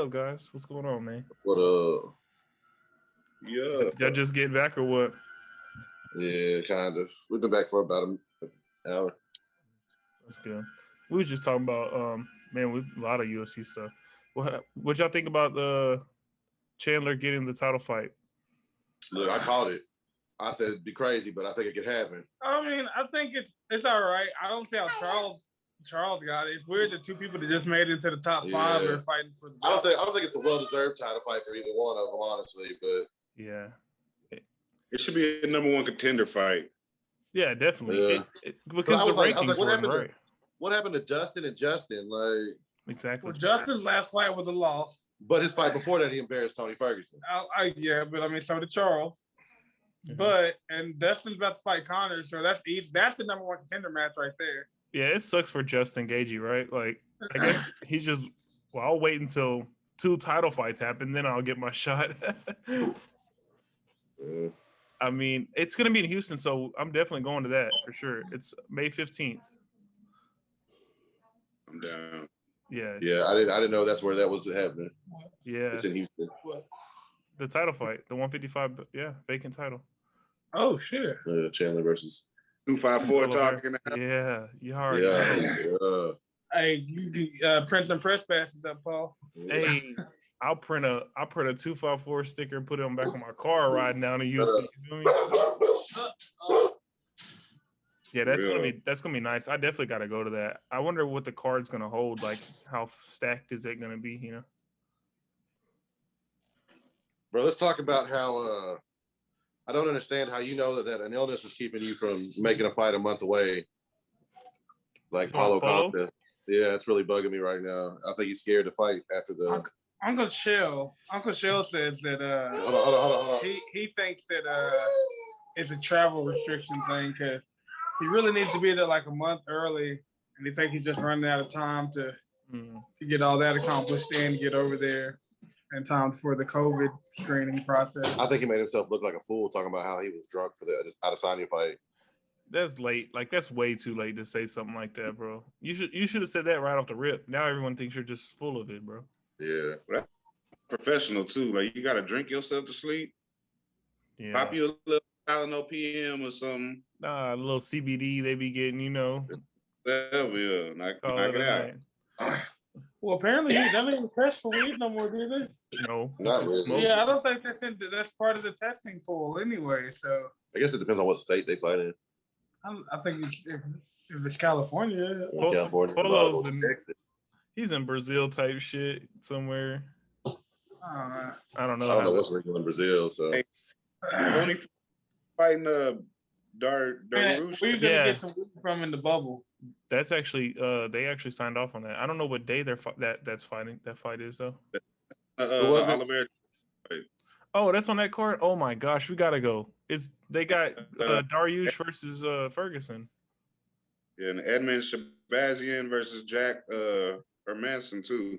up, guys? What's going on, man? What Yeah. Y'all just getting back or what? Yeah, kind of. We've been back for about an hour. That's good. We was just talking about man, with a lot of UFC stuff. What y'all think about Chandler getting the title fight? Look, I called it. I said it'd be crazy, but I think it could happen. I mean, I think it's all right. I don't see how Charles got it. It's weird that two people that just made it into the top five are fighting for the belt. I don't think it's a well-deserved title fight for either one of them, honestly. But yeah, it should be a number one contender fight. Yeah, definitely. Yeah. Because the rankings weren't right. What happened to Justin and Justin? Like exactly. Well, Justin's last fight was a loss. But his fight before that, he embarrassed Tony Ferguson. Yeah, but I mean, so did Charles. Mm-hmm. And Dustin's about to fight Connor, so that's the number one contender match right there. Yeah, it sucks for Justin Gaethje, right? Like, I guess he's just. Well, I'll wait until 2 title fights happen, then I'll get my shot. I mean, it's gonna be in Houston, so I'm definitely going to that for sure. It's May 15th. I'm down. Yeah. Yeah, I didn't know that's where that was happening. Yeah. It's in Houston. The title fight, the 155, vacant title. Oh shit. Chandler versus 254 talking now. Yeah, you already know. Hey, you can print them press passes up, Paul. Hey, I'll print a 254 sticker and put it on back on my car riding down to Houston. You feel me? Yeah, that's gonna be nice. I definitely got to go to that. I wonder what the card's gonna hold. Like, how stacked is it gonna be? You know, bro. Let's talk about how I don't understand how you know that an illness is keeping you from making a fight a month away. Like Paulo Costa. Yeah, it's really bugging me right now. I think he's scared to fight after the. Uncle Shell says that hold on. He thinks that it's a travel restriction thing because he really needs to be there like a month early, and he think he's just running out of time to get all that accomplished and get over there in time for the COVID screening process. I think he made himself look like a fool talking about how he was drunk for the Adesanya fight. That's late. Like, that's way too late to say something like that, bro. You should have said that right off the rip. Now everyone thinks you're just full of it, bro. Yeah. Professional too. Like, you gotta drink yourself to sleep. Yeah. Pop you a little Tylenol PM or something. Nah, a little CBD they be getting, you know. Yeah, knock it out. Well, apparently he doesn't even test for weed no more, do they? No. Not really. Yeah, I don't think that's part of the testing pool anyway. So I guess it depends on what state they fight in. I think if it's California. Polo's he's in Brazil type shit somewhere. I don't know. I don't know what's legal in Brazil. So only fighting Darush. We're gonna get some from in the bubble. That's actually they actually signed off on that. I don't know what day that fight is though. Oliver. Oh, that's on that card. Oh my gosh, we gotta go. They got Dariush versus Ferguson. Yeah, and Edmund Shabazian versus Jack Hermanson too.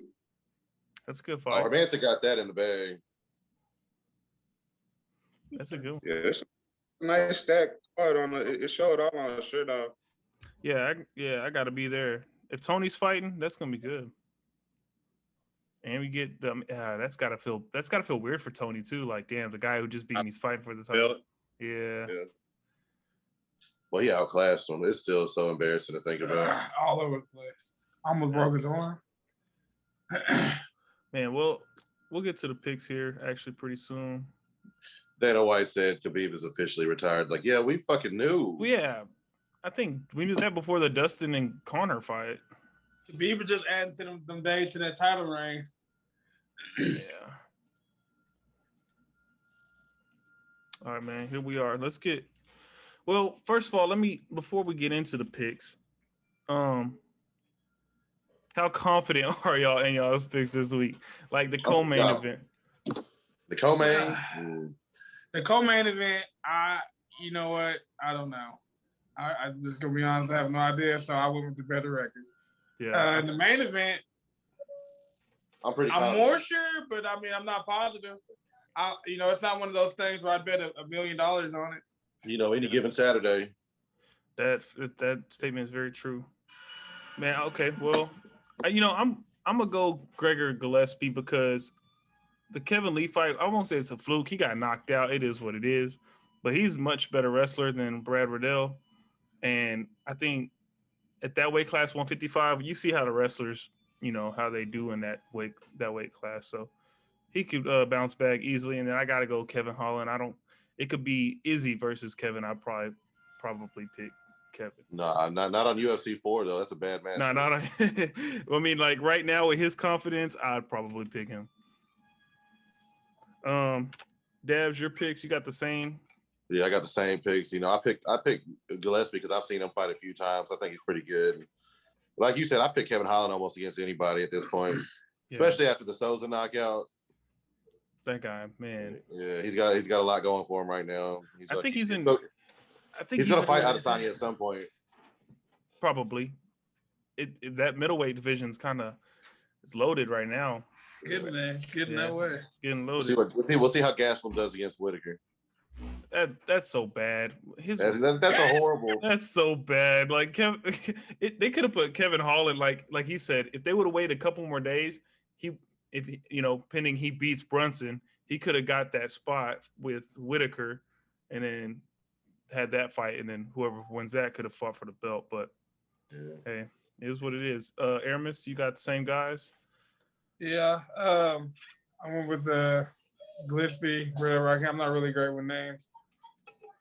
That's a good fight. Hermanson got that in the bag. That's a good one. Yeah, it's a nice stack card on it. It showed up on the shirt off. Yeah, I gotta be there. If Tony's fighting, that's gonna be good. And we get that's gotta feel weird for Tony too. Like, damn, the guy who just beat me's fighting for the title. Yeah. Well, he outclassed him. It's still so embarrassing to think about. All over the place. Almost broke his arm. Man, well, we'll get to the picks here actually pretty soon. Dana White said Khabib is officially retired. Like, yeah, we fucking knew. Yeah, I think we knew that before the Dustin and Conor fight. Khabib was just adding to them days to that title reign. Yeah. All right, man. Here we are. Let's get. Well, first of all, before we get into the picks, how confident are y'all in y'all's picks this week? Like the co-main event. The co-main. The co-main event. You know what? I don't know. I just gonna be honest. I have no idea. So I went with the better record. Yeah. The main event. I'm more sure, but I mean, I'm not positive. It's not one of those things where I bet $1 million on it. Any given Saturday. That statement is very true, man. Okay, well, I'm I'm gonna go Gregor Gillespie because the Kevin Lee fight, I won't say it's a fluke. He got knocked out. It is what it is. But he's a much better wrestler than Brad Riddell. And I think at that weight class, 155, you see how the wrestlers, how they do in that weight class. So he could bounce back easily. And then I got to go Kevin Holland. It could be Izzy versus Kevin. I'd probably pick Kevin. Nah, not on UFC 4 though. That's a bad match. No, not. I mean, like right now with his confidence, I'd probably pick him. Devs, your picks, you got the same? Yeah, I got the same picks. I picked Gillespie because I've seen him fight a few times. I think he's pretty good. Like you said, I picked Kevin Holland almost against anybody at this point, especially after the Souza knockout. That guy, man. Yeah, he's got a lot going for him right now. I think he's going to fight Adesanya at some point. Probably. That middleweight division's kind of it's loaded right now. Getting that way. It's getting loaded. We'll see how Gastelum does against Whitaker. That's so bad. That's a horrible. That's so bad. Like they could have put Kevin Holland like he said. If they would have waited a couple more days, pending he beats Brunson, he could have got that spot with Whitaker, and then had that fight, and then whoever wins that could have fought for the belt. But hey, it is what it is. Aramis, you got the same guys. Yeah, I went with Gillespie, whatever. I'm not really great with names.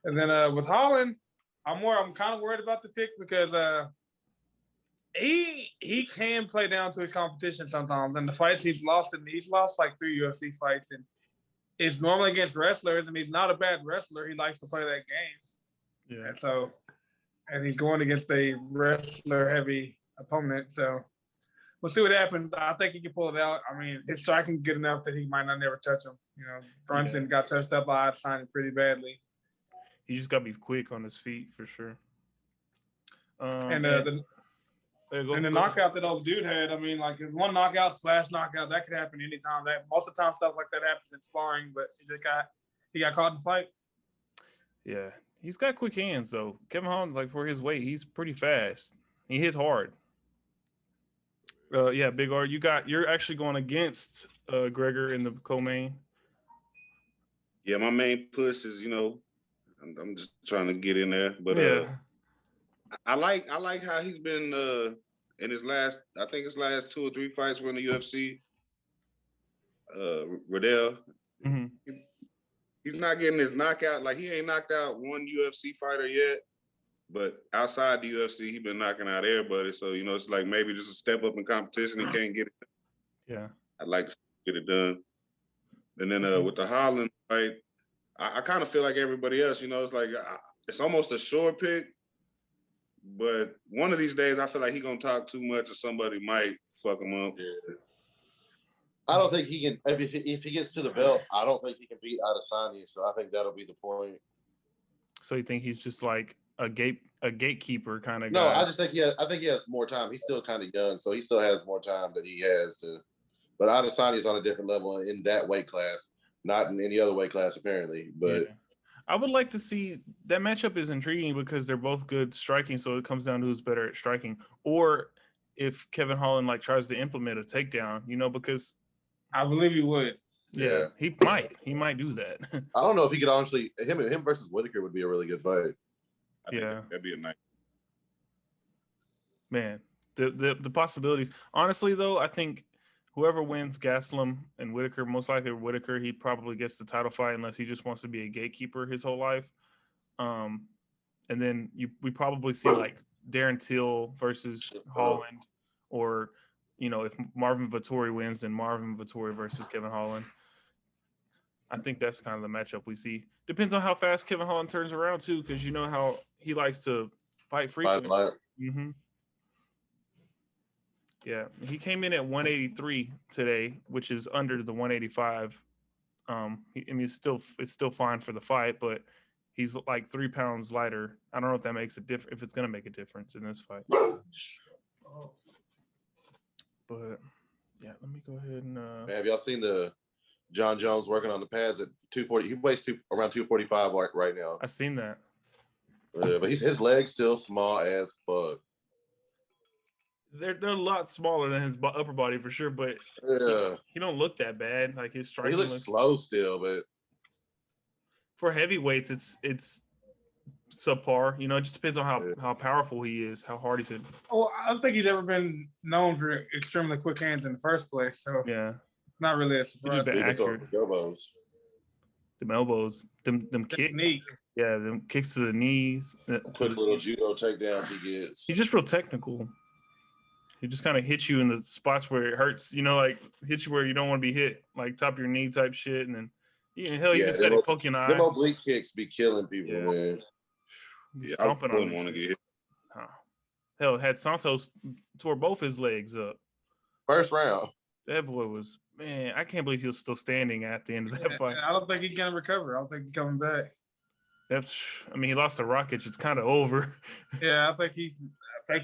And then with Holland, I'm kind of worried about the pick because he can play down to his competition sometimes. And the fights he's lost like 3 UFC fights, and it's normally against wrestlers, and he's not a bad wrestler. He likes to play that game. Yeah. And he's going against a wrestler-heavy opponent, so we'll see what happens. I think he can pull it out. I mean, his striking good enough that he might not never touch him. Brunson got touched up by Adesanya pretty badly. He just got to be quick on his feet for sure. The knockout that old dude had, I mean, like one knockout, flash knockout, that could happen anytime. Most of the time stuff like that happens in sparring, but he got caught in the fight. Yeah, he's got quick hands though. Kevin Holland, like for his weight, he's pretty fast. He hits hard. Big R, you're actually going against Gregor in the co-main. Yeah, my main push is, I'm just trying to get in there, but I like how he's been in his last 2 or 3 fights were in the UFC. Riddell, he's not getting his knockout. Like he ain't knocked out one UFC fighter yet, but outside the UFC, he's been knocking out everybody. So it's like maybe just a step up in competition. He can't get it. Yeah, I'd like to get it done. And then with the Holland fight, I kind of feel like everybody else. It's like it's almost a sure pick. But one of these days, I feel like he's gonna talk too much, or somebody might fuck him up. Yeah. I don't think he can. If he gets to the belt, I don't think he can beat Adesanya. So I think that'll be the point. So you think he's just like a gatekeeper kind of guy? No, I just think I think he has more time. He's still kind of young, so he still has more time that he has to. But Adesanya is on a different level in that weight class, not in any other weight class apparently. But I would like to see that matchup is intriguing because they're both good striking. So it comes down to who's better at striking, or if Kevin Holland tries to implement a takedown, because I believe he would. Yeah, he might do that. I don't know if he could honestly. Him versus Whitaker would be a really good fight. I think that'd be a nice. Man, the possibilities. Honestly, though, I think whoever wins Gastelum and Whitaker, most likely Whitaker, he probably gets the title fight unless he just wants to be a gatekeeper his whole life. And then we probably see like Darren Till versus Holland, or if Marvin Vettori wins, then Marvin Vettori versus Kevin Holland. I think that's kind of the matchup we see. Depends on how fast Kevin Holland turns around too, because you know how he likes to fight frequently. Mm-hmm. Yeah, he came in at 183 today, which is under the 185. It's still fine for the fight, but he's like 3 pounds lighter. I don't know if that makes a difference. If it's going to make a difference in this fight. But yeah, let me go ahead and. Have y'all seen the John Jones working on the pads at 240? He weighs around 245 right now. I've seen that. But his legs still small as fuck. They're a lot smaller than his upper body for sure, but Yeah, he don't look that bad. Like his he striking looks slow still, but for heavyweights, it's subpar. You know, it just depends on how powerful he is, how hard he's hitting. Well, I don't think he's ever been known for extremely quick hands in the first place. So Yeah, not really a he surprise. just been accurate. elbows. Them elbows, them kicks. Knee. Yeah, them kicks to the knees. Quick little judo takedowns he gets. He's just real technical. He just kind of hits you in the spots where it hurts. You know, like hits you where you don't want to be hit, like top of your knee type shit, and then hell, you just let it poke you in the eye. Them oblique kicks be killing people, man. Stomping I wouldn't want to get hit. Hell, had Santos tore both his legs up. First round. That boy was, man, I can't believe he was still standing at the end of that fight. I don't think he can recover. I don't think he's coming back. He lost to Rockets. It's kind of over. Yeah, I think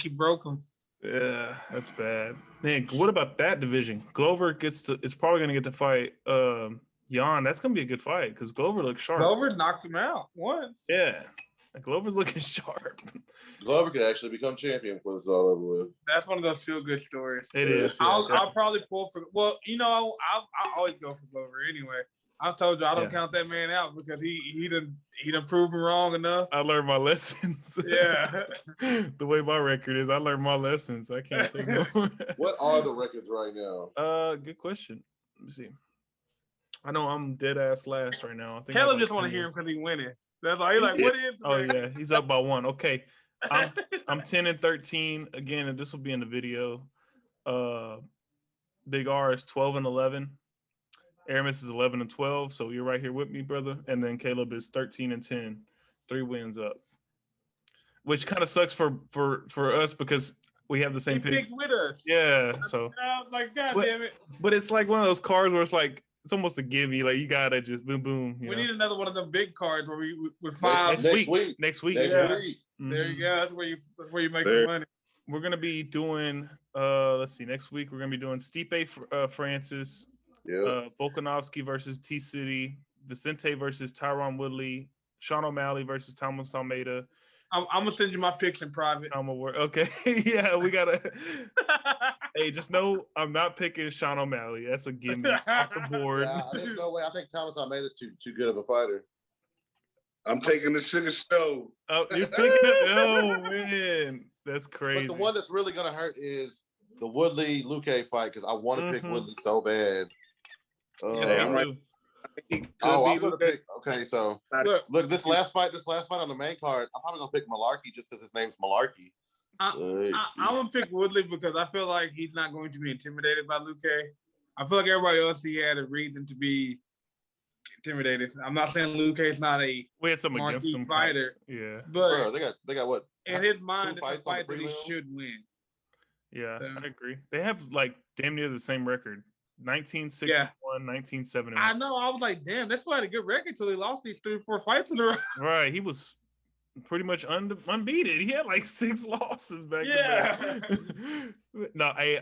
he broke him. Yeah, that's bad. Man, what about that division? Glover is probably going to get to fight Jan. That's going to be a good fight because Glover looks sharp. Glover knocked him out once. Yeah. Glover's looking sharp. Glover could actually become champion before this is all over with. That's one of those feel-good stories. It is. Yeah. I'll probably pull for. Well, you know, I always go for Glover anyway. I told you I don't count that man out because he done proved me wrong enough. I learned my lessons. Yeah. The way my record is, I learned my lessons. I can't take no. What are the records right now? Good question. Let me see. I know I'm dead ass last right now. I think Caleb just want to hear him because he's winning. That's all. He's like, what is? Oh yeah, he's up by 1. Okay, I'm 10-13 again, and this will be in the video. Big R is 12-11. Aramis is 11-12. So you're right here with me, brother. And then Caleb is 13-10, 3 wins up, which kind of sucks for us because we have the same picks with us. Yeah, so I was like, God damn it! But it's like one of those cards where it's like. It's almost a gimme. Like you gotta just boom, boom. We need another one of them big cards where we with 5 next week. Next week. Mm-hmm. There you go. That's where you make the money. We're gonna be doing. Let's see. Next week we're gonna be doing Stipe Francis, Volkanovski versus T City, Vicente versus Tyron Woodley, Sean O'Malley versus Thomas Almeida. I'm gonna send you my picks in private. Okay. Yeah, we gotta. Hey, just know I'm not picking Sean O'Malley. That's a gimme off the board. Yeah, there's no way. I think Thomas Almeida's too good of a fighter. I'm taking the sugar stove. Oh, you're picking it? Oh man, that's crazy. But the one that's really gonna hurt is the Woodley Luque fight because I want to pick Woodley so bad. I'm right. I'm gonna pick. Okay, so look, this last fight on the main card, I'm probably gonna pick Malarkey just because his name's Malarkey. I'm gonna pick Woodley because I feel like he's not going to be intimidated by Luque. I feel like everybody else he had a reason to be intimidated. I'm not saying Luque is not a marquee fighter. Yeah, but they got what in his mind it's a fight that he should win. Yeah, so, I agree. They have like damn near the same record. 1961, 1970. I know. I was like, damn, that's why he had a good record till he lost these 3 or 4 fights in a row. Right, he was pretty much unbeaten. He had like 6 losses back to back. No, I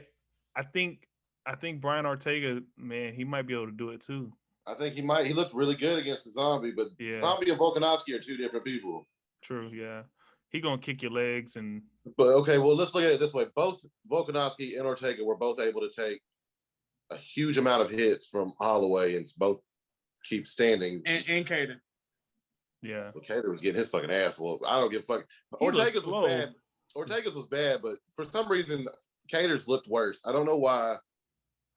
think Brian Ortega, man, he might be able to do it too. I think he might. He looked really good against the Zombie, but Zombie and Volkanovski are 2 different people. True, yeah. He gonna kick your legs and. But okay, well, let's look at it this way. Both Volkanovski and Ortega were both able to take a huge amount of hits from Holloway and both keep standing. And Cater. Yeah. Well, Cater was getting his fucking ass whooped. I don't give a fuck. Ortega's was bad. Ortega's was bad, but for some reason, Cater's looked worse. I don't know why.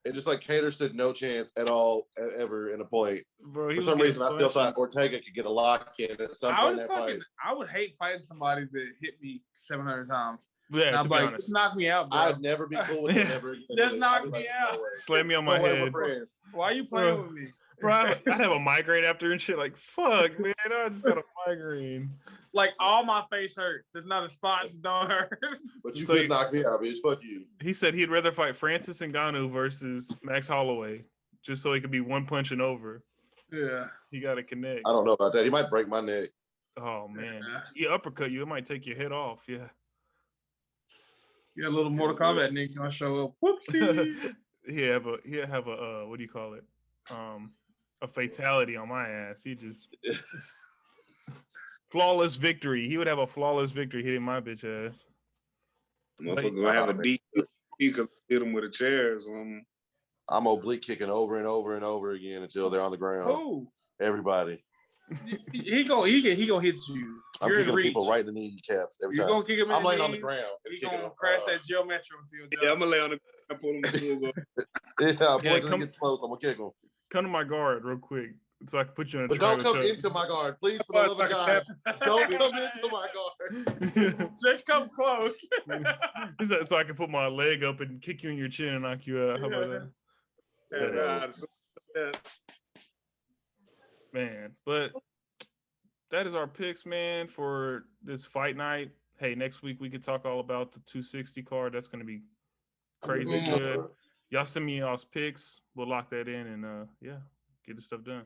It just like Cater stood no chance at all ever in a point. Bro, for some reason, I still thought Ortega could get a lock in at some point in that fight. I would hate fighting somebody that hit me 700 times. Yeah, to be honest. Just knock me out, bro. I'd never be cool with it ever again. Just knock me out. Slam me on my head. Why are you playing with me? Bro, I have a migraine after and shit. Like, fuck, man, I just got a migraine. Like, all my face hurts. There's not a spot that don't hurt. But you could knock me out, bitch. Fuck you. Mm-hmm. He said he'd rather fight Francis Ngannou versus Max Holloway just so he could be one punch and over. Yeah. He got to connect. I don't know about that. He might break my neck. Oh, man. He uppercut you. It might take your head off. Yeah. Yeah, a little Mortal Kombat nigga gonna show up. Whoopsie. He'll have a what do you call it? A fatality on my ass. He just flawless victory. He would have a flawless victory hitting my bitch ass. Motherfucker gonna have a deep because hit him with a chair or something. I'm oblique kicking over and over and over again until they're on the ground. Oh, everybody. He gonna hit you. I'm You're kicking in people reach. right in the kneecaps every You're time. gonna kick him. I'm laying on the knees. ground. He's gonna crash that Joe Metro until you're done. Yeah, I'm gonna lay on the ground and pull him to the Yeah, boy, when he gets close, I'm gonna kick him. Come to my guard real quick so I can put you in a But don't come into my guard, please, for the love of God. Don't come into my guard. Just come close. So I can put my leg up and kick you in your chin and knock you out. How about that? Yeah. Man, but that is our picks, man, for this fight night. Hey, next week we could talk all about the 260 card. That's gonna be crazy good. Y'all send me y'all's picks. We'll lock that in and yeah, get this stuff done.